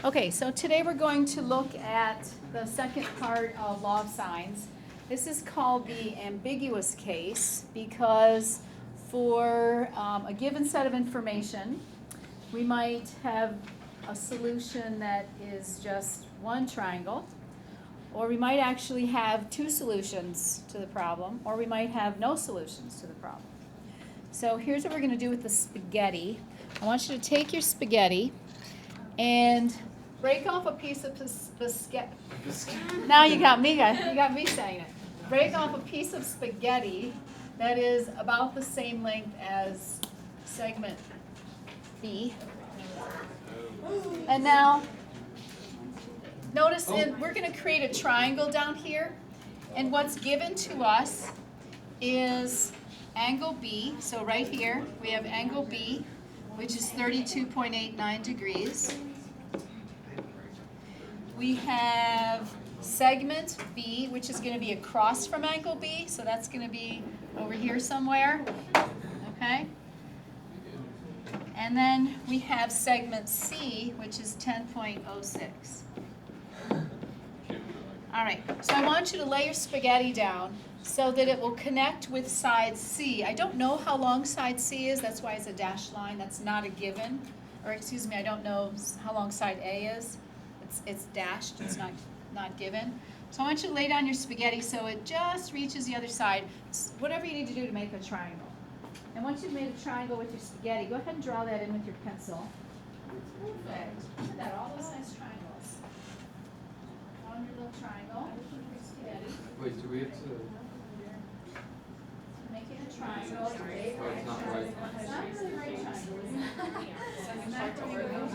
Okay, so today we're going to look at the second part of law of signs. This is called the ambiguous case because for a given set of information, we might have a solution that is just one triangle, or we might actually have two solutions to the problem, or we might have no solutions to the problem. So here's what we're going to do with the spaghetti. I want you to take your spaghetti and break off a piece of spaghetti. Now you got me saying it. Break off a piece of spaghetti that is about the same length as segment B. And now, notice we're going to create a triangle down here. And what's given to us is angle B. So right here, we have angle B, which is 32.89 degrees. We have segment B, which is going to be across from angle B, so that's going to be over here somewhere, okay? And then we have segment C, which is 10.06. All right, so I want you to lay your spaghetti down so that it will connect with side C. I don't know how long side C is, that's why it's a dashed line. That's not a given. Or excuse me, I don't know how long side A is. It's dashed, it's not given. So I want you to lay down your spaghetti so it just reaches the other side. It's whatever you need to do to make a triangle. And once you've made a triangle with your spaghetti, go ahead and draw that in with your pencil. Perfect. Look at that, all those nice triangles. Draw your little triangle with your spaghetti. Wait, do we have to? Making a triangle. Oh, it's not right. It's not really a right triangle, is it? It's not really right.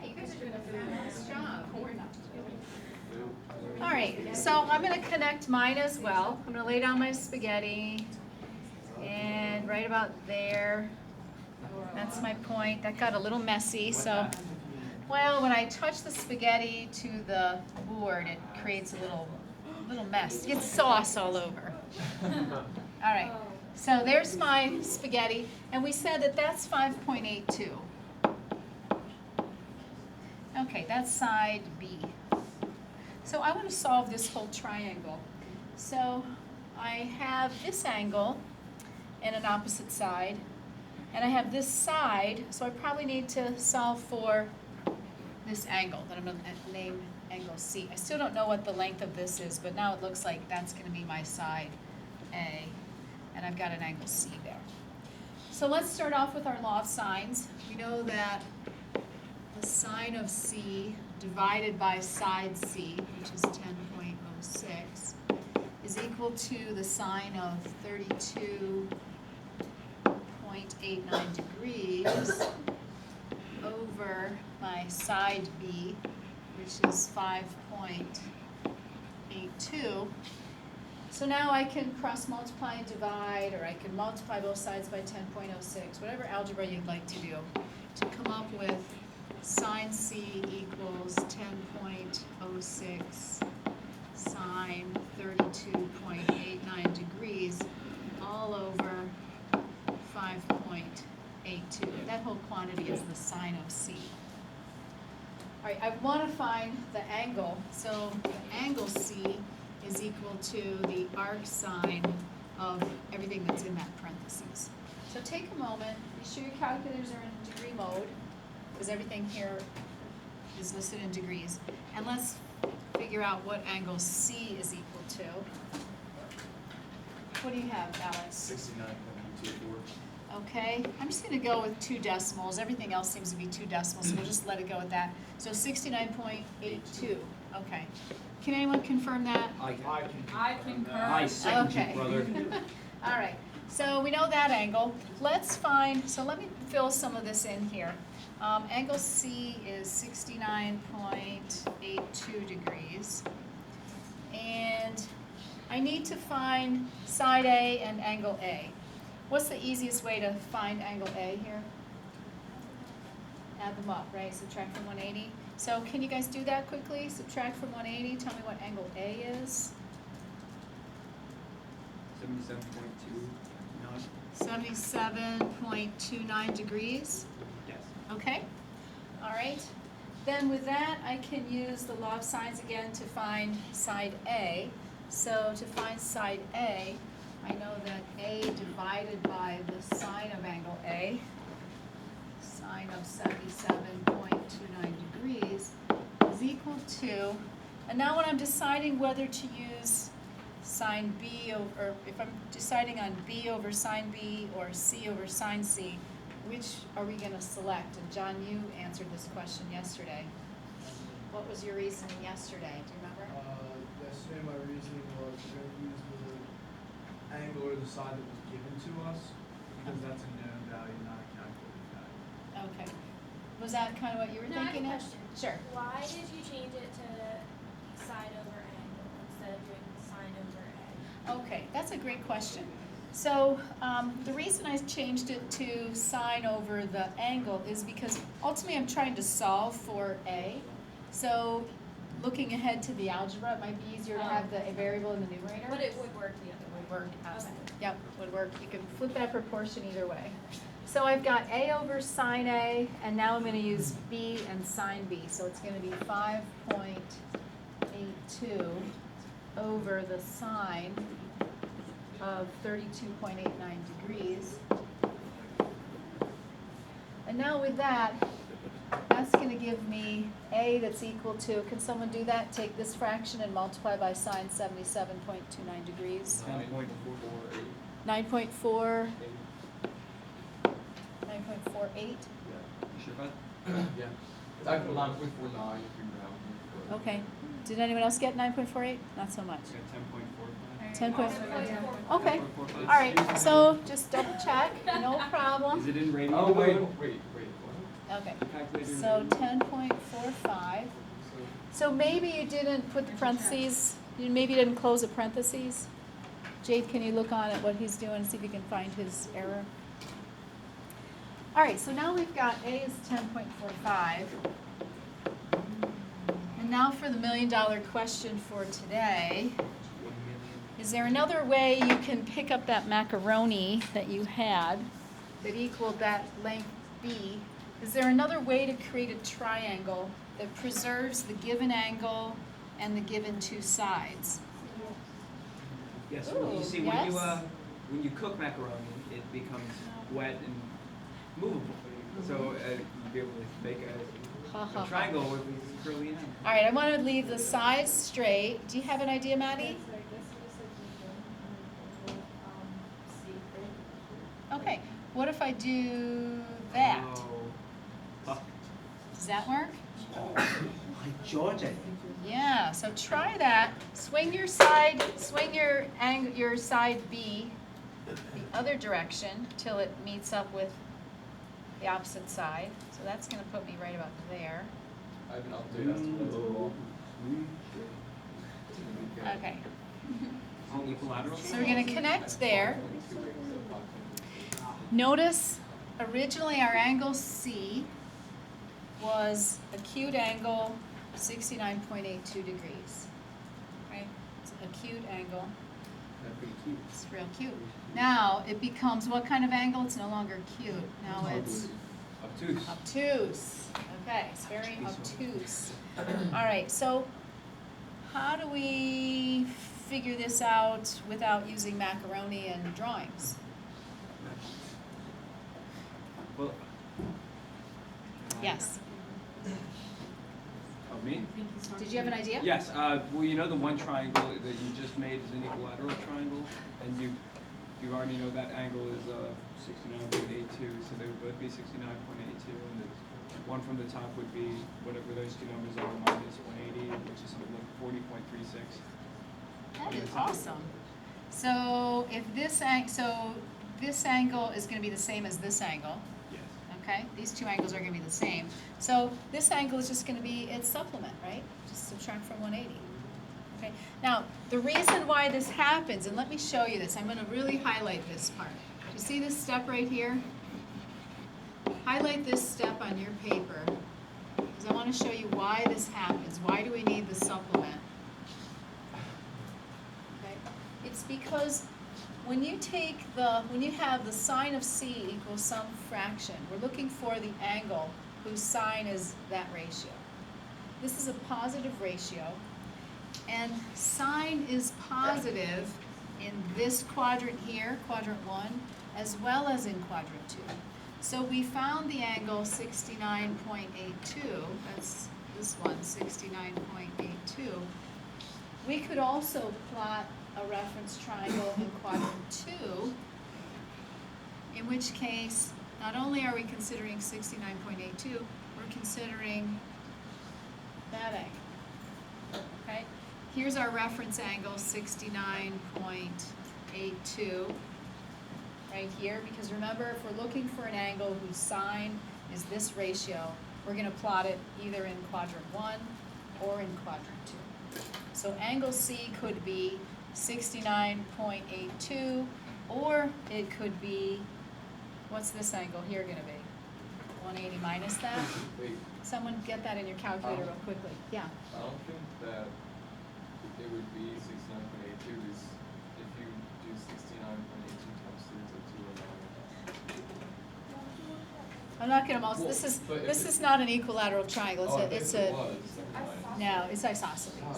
Hey, you guys are doing a fabulous job. We're not. All right, so I'm going to connect mine as well. I'm going to lay down my spaghetti, and right about there, that's my point. That got a little messy, so, well, when I touch the spaghetti to the board, it creates a little mess. It gets sauce all over. All right, so there's my spaghetti, and we said that that's 5.82. Okay, that's side B. So I want to solve this whole triangle. So I have this angle and an opposite side, and I have this side, so I probably need to solve for this angle that I'm going to name angle C. I still don't know what the length of this is, but now it looks like that's going to be my side A, and I've got an angle C there. So let's start off with our law of sines. We know that the sine of C divided by side C, which is 10.06, is equal to the sine of 32.89 degrees over my side B, which is 5.82. So now I can cross multiply and divide, or I can multiply both sides by 10.06, whatever algebra you'd like to do, to come up with sine C equals 10.06 sine 32.89 degrees all over 5.82. That whole quantity is the sine of C. All right, I want to find the angle. So the angle C is equal to the arc sine of everything that's in that parentheses. So take a moment, be sure your calculators are in degree mode, because everything here is listed in degrees. And let's figure out what angle C is equal to. What do you have, Alex? 69.24. Okay, I'm just going to go with 2 decimals. Everything else seems to be 2 decimals, so we'll just let it go with that. So 69.82. Okay. Can anyone confirm that? I concur. I second Okay. you, brother. All right, so we know that angle. Let's find, so let me fill some of this in here. Angle C is 69.82 degrees. And I need to find side A and angle A. What's the easiest way to find angle A here? Add them up, right? Subtract from 180. So can you guys do that quickly? Subtract from 180. Tell me what angle A is. 77.29. 77.29 degrees. Yes. Okay. All right. Then with that, I can use the law of sines again to find side A. So to find side A, I know that A divided by the sine of angle A, sine of 77.29 degrees, is equal to, and now when I'm deciding whether to use sine B or if I'm deciding on B over sine B or C over sine C, which are we going to select? And John, you answered this question yesterday. What was your reasoning yesterday? Do you remember? Yesterday my reasoning was we're going to use the angle or the side that was given to us because that's a known value, not a calculated value. Okay. Was that kind of what you were No, I have a thinking of? question. Sure. Why did you change it to sine over angle instead of doing sine over A? Okay, that's a great question. So the reason I changed it to sine over the angle is because ultimately I'm trying to solve for A. So looking ahead to the algebra, it might be easier to have the variable in the numerator. But it would work the other way. Would work, absolutely. Okay. Yep, would work. You can flip that proportion either way. So I've got A over sine A, and now I'm going to use B and sine B. So it's going to be 5.82 over the sine of 32.89 degrees. And now with that, that's going to give me A that's equal to, can someone do that? Take this fraction and multiply by sine 77.29 degrees. 9.4, 9.48. You sure about that? Yeah. I put 9.49 if you grab. Okay. Did anyone else get 9.48? Not so much. 10 point. 10.4. Okay. All right. So just double check. No problem. Is it in radian? Oh, wait, what? Okay. Calculated in So radian? 10.45. So maybe you didn't put the parentheses. Maybe you didn't close the parentheses. Jade, can you look on at what he's doing and see if you can find his error? All right. So now we've got A is 10.45. And now for the $1 million question for today. Is there another way you can pick up that macaroni that you had that equaled that length B? Is there another way to create a triangle that preserves the given angle and the given two sides? Yes, Ooh, you see, yes. when you cook macaroni, it becomes wet and movable. So you'd be able to make Ha, ha, a ha. triangle with these curly ends. All right, I want to leave the sides straight. Do you have an idea, Maddie? Okay, what if I do that? Oh. Huh. Does that work? Like Georgia. Yeah, so try that. Swing your side B the other direction till it meets up with the opposite side. So that's going to put me right about there. I can update that to Okay, On equilateral. so we're going to connect there. Notice originally our angle C was acute angle 69.82 degrees. Right? It's an acute angle. That's pretty cute. It's real cute. Now it becomes what kind of angle? It's no longer cute. Now it's Obtuse. obtuse. Okay, it's very obtuse. All right, so how do we figure this out without using macaroni and drawings? Well, Yes. oh, me? Did you have an idea? Yes. Well, you know the one triangle that you just made is an equilateral triangle, and you already know that angle is 69.82, so they would both be 69.82, and the one from the top would be whatever those two numbers are minus 180, which is something like 40.36. That is awesome. So if this angle is going to be the same as this angle, Yes. okay? These two angles are going to be the same. So this angle is just going to be its supplement, right? Just subtract from 180. Okay. Now, the reason why this happens, and let me show you this. I'm going to really highlight this part. Do you see this step right here? Highlight this step on your paper because I want to show you why this happens. Why do we need the supplement? Okay. It's because when you have the sine of C equals some fraction, we're looking for the angle whose sine is that ratio. This is a positive ratio, and sine is positive in this quadrant here, quadrant 1, as well as in quadrant 2. So we found the angle 69.82, that's this one, 69.82. We could also plot a reference triangle in quadrant 2, in which case, not only are we considering 69.82, we're considering that angle, okay? Here's our reference angle, 69.82, right here, because remember, if we're looking for an angle whose sine is this ratio, we're gonna plot it either in quadrant 1 or in quadrant 2. So angle C could be 69.82, or it could be, what's this angle here gonna be? 180 minus that? Wait, Someone get that in your calculator real quickly. Yeah. I don't think that it would be 69.82 is if you do 69.82 times 3 to 2 I'm not gonna Well, this is but if this it- is not an equilateral triangle. It's Oh, a if it's it a was, never mind. no, it's God, isosceles. I'm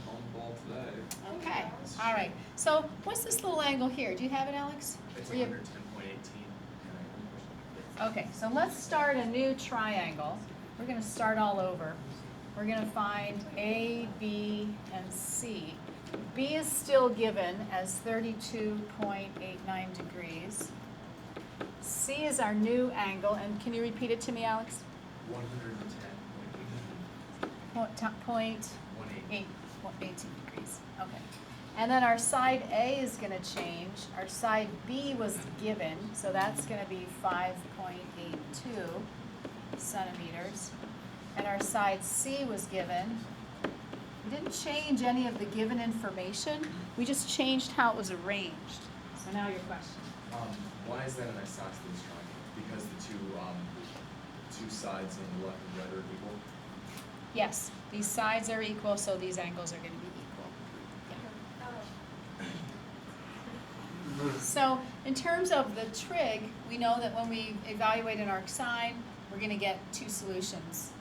on ball today. Okay. All right. So what's this little angle here? Do you have it, Alex? It's Or you- 110.18. Okay, so let's start a new triangle. We're gonna start all over. We're gonna find A, B, and C. B is still given as 32.89 degrees. C is our new angle, and can you repeat it to me, Alex? 110.18. Point 180. 18 degrees, okay. And then our side A is gonna change. Our side B was given, so that's gonna be 5.82 centimeters. And our side C was given. We didn't change any of the given information, we just changed how it was arranged. So now your question. Why is that an isosceles triangle? Because the two sides on the left and right are equal? Yes, these sides are equal, so these angles are gonna be equal. Oh, So in terms of the trig, we know that when we evaluate an arc sine, we're gonna get two solutions.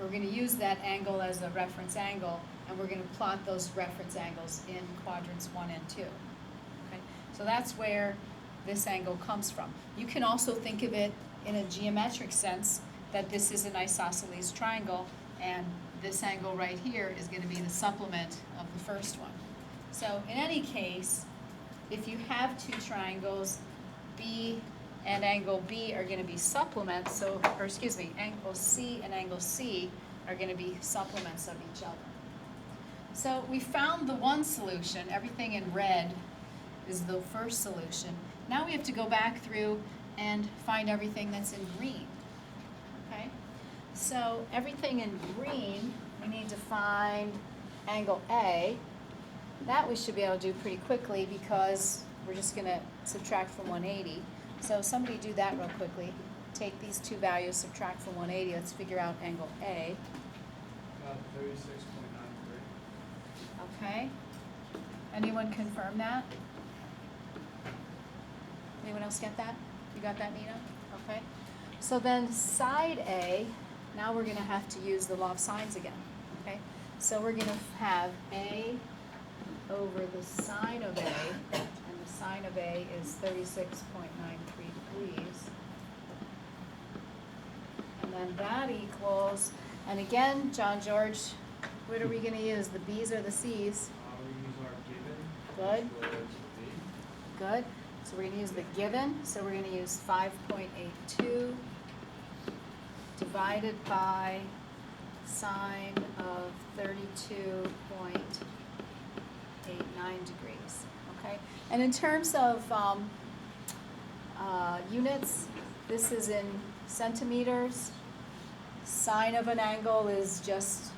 We're gonna use that angle as a reference angle, and we're gonna plot those reference angles in quadrants 1 and 2. Okay? So that's where this angle comes from. You can also think of it in a geometric sense, that this is an isosceles triangle, and this angle right here is gonna be the supplement of the first one. So in any case, if you have two triangles, B and angle B are gonna be supplements, so, or excuse me, angle C and angle C are gonna be supplements of each other. So we found the one solution, everything in red is the first solution. Now we have to go back through and find everything that's in green, okay? So everything in green, we need to find angle A. That we should be able to do pretty quickly because we're just gonna subtract from 180. So somebody do that real quickly. Take these two values, subtract from 180, let's figure out angle A, 36.93. okay? Anyone confirm that? Anyone else get that? You got that, Nina? Okay. So then side A, now we're gonna have to use the law of sines again, okay? So we're gonna have A over the sine of A, and the sine of A is 36.93 degrees. And then that equals, and again, John George, what are we gonna use, the B's or the C's? We use our given. Good. Which was B. Good, so we're gonna use the given, so we're gonna use 5.82 divided by sine of 32.89 degrees, okay? And in terms of units, this is in centimeters. Sine of an angle is just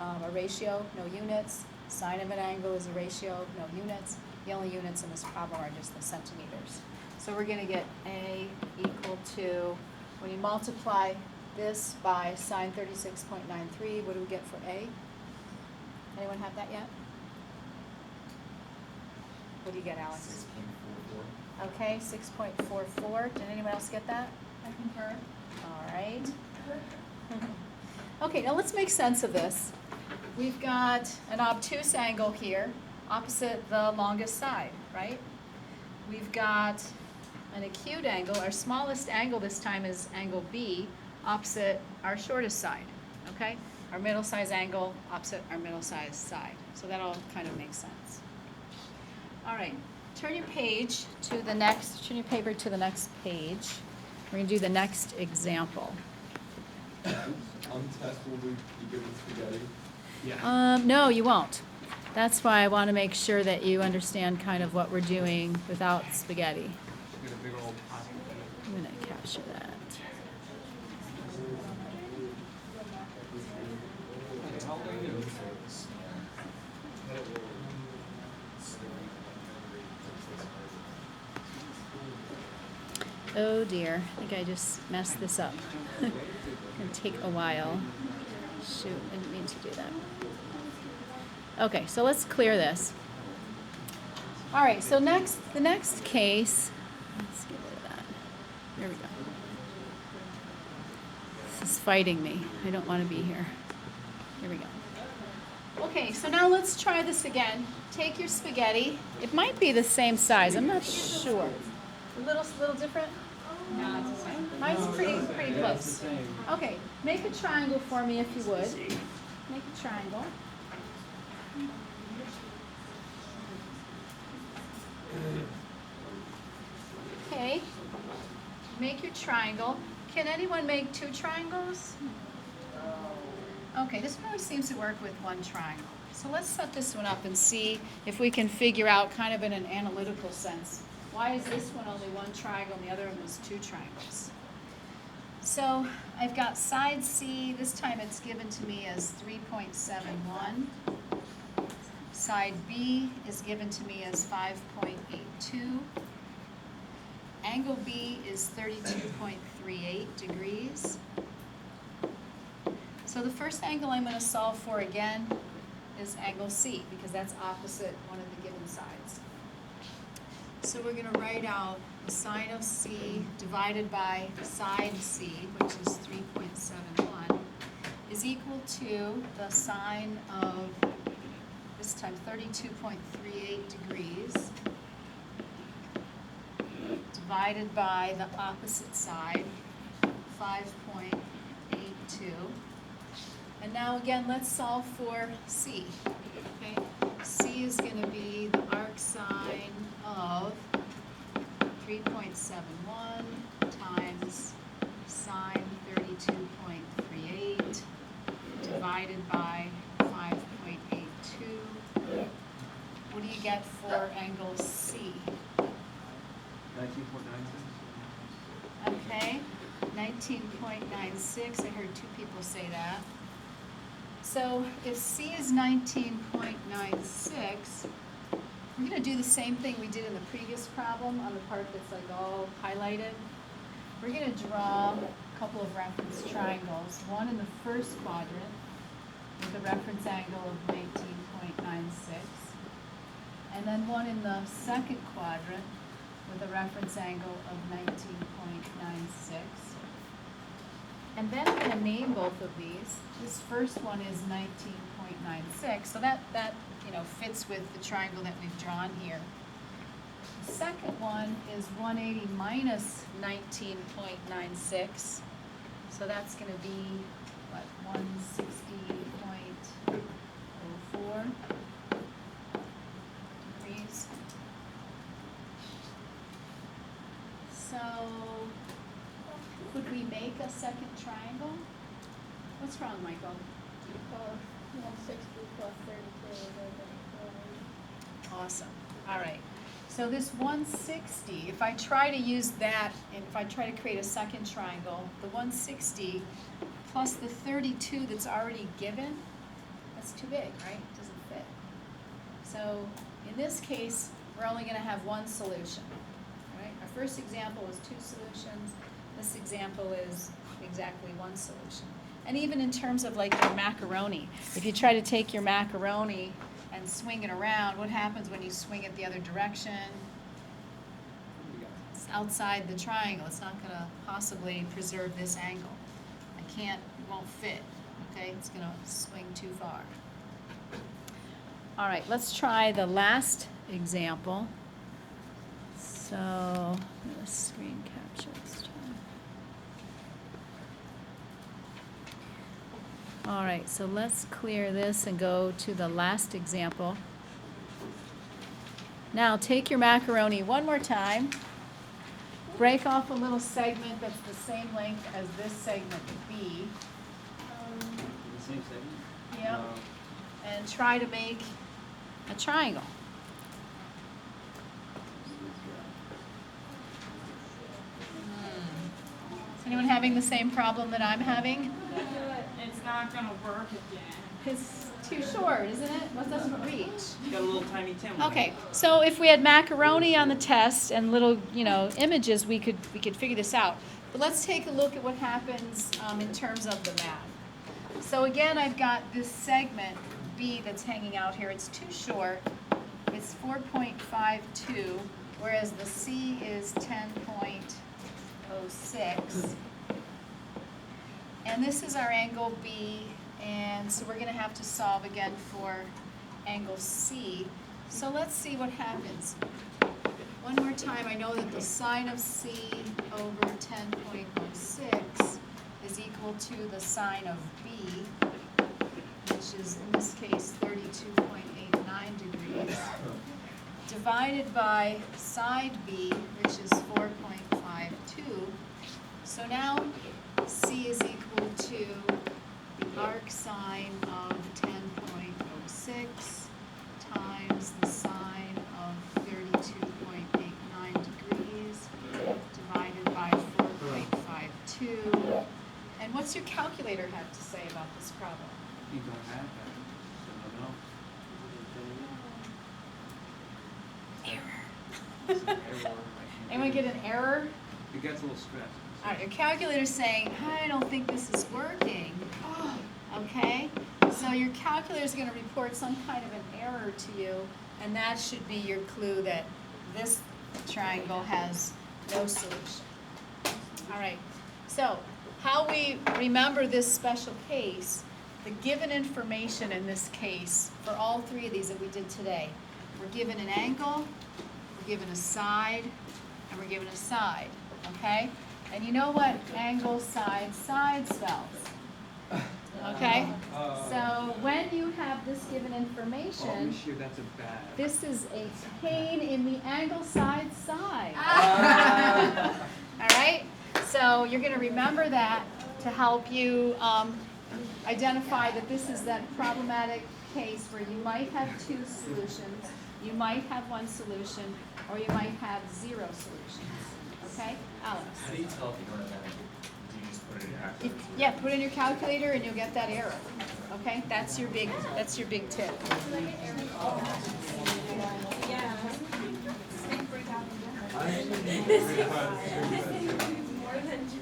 a ratio, no units. Sine of an angle is a ratio, no units. The only units in this problem are just the centimeters. So we're gonna get A equal to, when you multiply this by sine 36.93, what do we get for A? Anyone have that yet? What do you get, Alex? 6.44. Okay, 6.44. Did anyone else get that? I concur. All right. Okay, now let's make sense of this. We've got an obtuse angle here, opposite the longest side, right? We've got an acute angle. Our smallest angle this time is angle B, opposite our shortest side, okay? Our middle size angle opposite our middle size side. So that all kind of makes sense. All right, turn your paper to the next page. We're gonna do the next example. On test, will we be given spaghetti? No, you won't. That's why I want to make sure that you understand kind of what we're doing without spaghetti. Just get a big old plastic bag. I'm going to capture that. Okay, how old are you? Oh dear, I think I just messed this up. It's going to take a while. Shoot, I didn't mean to do that. Okay, so let's clear this. All right, so the next case, let's get rid of that. There we go. This is fighting me. I don't want to be here. Here we go. Okay, so now let's try this again. Take your spaghetti. It might be the same size. I'm not sure. A little different? No, it's the same. Mine's pretty Yeah, it's the close. same. Okay, make a triangle for me if you would. Make a triangle. Okay, make your triangle. Can anyone make two triangles? Okay, this one always seems to work with one triangle. So let's set this one up and see if we can figure out kind of in an analytical sense. Why is this one only one triangle and the other one is two triangles? So I've got side C, this time it's given to me as 3.71. Side B is given to me as 5.82. Angle B is 32.38 degrees. So the first angle I'm going to solve for again is angle C, because that's opposite one of the given sides. So we're going to write out the sine of C divided by side C, which is 3.71, is equal to the sine of, this time, 32.38 degrees, divided by the opposite side, 5.82. And now again, let's solve for C. Okay, C is going to be the arc sine of 3.71 times sine 32.38 divided by 5.82. What do you get for angle C? 19.96. Okay, 19.96. I heard two people say that. So if C is 19.96, we're going to do the same thing we did in the previous problem on the part that's like all highlighted. We're going to draw a couple of reference triangles, one in the first quadrant with a reference angle of 19.96, and then one in the second quadrant with a reference angle of 19.96. And then I'm going to name both of these. This first one is 19.96, so that fits with the triangle that we've drawn here. The second one is 180 minus 19.96, so that's going to be, what, 160.04 degrees. So, could we make a second triangle? What's wrong, Michael? 160 plus 32 is Awesome. All right. So this 160, if I try to use that, and if I try to create a second triangle, the 160 plus the 32 that's already given, that's too big, right? It doesn't fit. So in this case, we're only going to have one solution. Right? Our first example was two solutions. This example is exactly one solution. And even in terms of like your macaroni, if you try to take your macaroni and swing it around, what happens when you swing it the other direction? It's outside the triangle. It's not going to possibly preserve this angle. It won't fit. Okay, it's gonna swing too far. All right, let's try the last example. So, I'm gonna screen capture this time. All right, so let's clear this and go to the last example. Now, take your macaroni one more time. Break off a little segment that's the same length as this segment B. The same segment? Yep. And try to make a triangle. Is anyone having the same problem that I'm having? It's not gonna work again. It's too short, isn't it? What doesn't reach? You got a little tiny Tim. Okay, so if we had macaroni on the test and little, images, we could figure this out. But let's take a look at what happens in terms of the math. So again, I've got this segment B that's hanging out here. It's too short. It's 4.52, whereas the C is 10.06. And this is our angle B, and so we're going to have to solve again for angle C. So let's see what happens. One more time, I know that the sine of C over 10.06 is equal to the sine of B, which is in this case 32.89 degrees, divided by side B, which is 4.52. So now C is equal to the arc sine of 10.06 times the sine of 32.89 degrees divided by 4.52. And what's your calculator have to say about this problem? You don't have that. So no. Error. Anyone get an error? It gets a little stressed. All right, your calculator's saying, I don't think this is working. Okay? So your calculator's going to report some kind of an error to you, and that should be your clue that this triangle has no solution. All right, so how we remember this special case, the given information in this case, for all three of these that we did today, we're given an angle, we're given a side, and we're given a side, okay? And you know what angle, side spells, okay? So when you have this given Oh, information, sure, that's a bad. this is a pane in the angle, side. All right? So you're going to remember that to help you identify that this is that problematic case where you might have two solutions, you might have one solution, or you might have zero solutions. Okay? Alex? How do you tell if you don't have that? Do you just put it in your calculator? Yeah, put in your calculator and you'll get that error. Okay? That's your big tip. Yeah. I- More than just.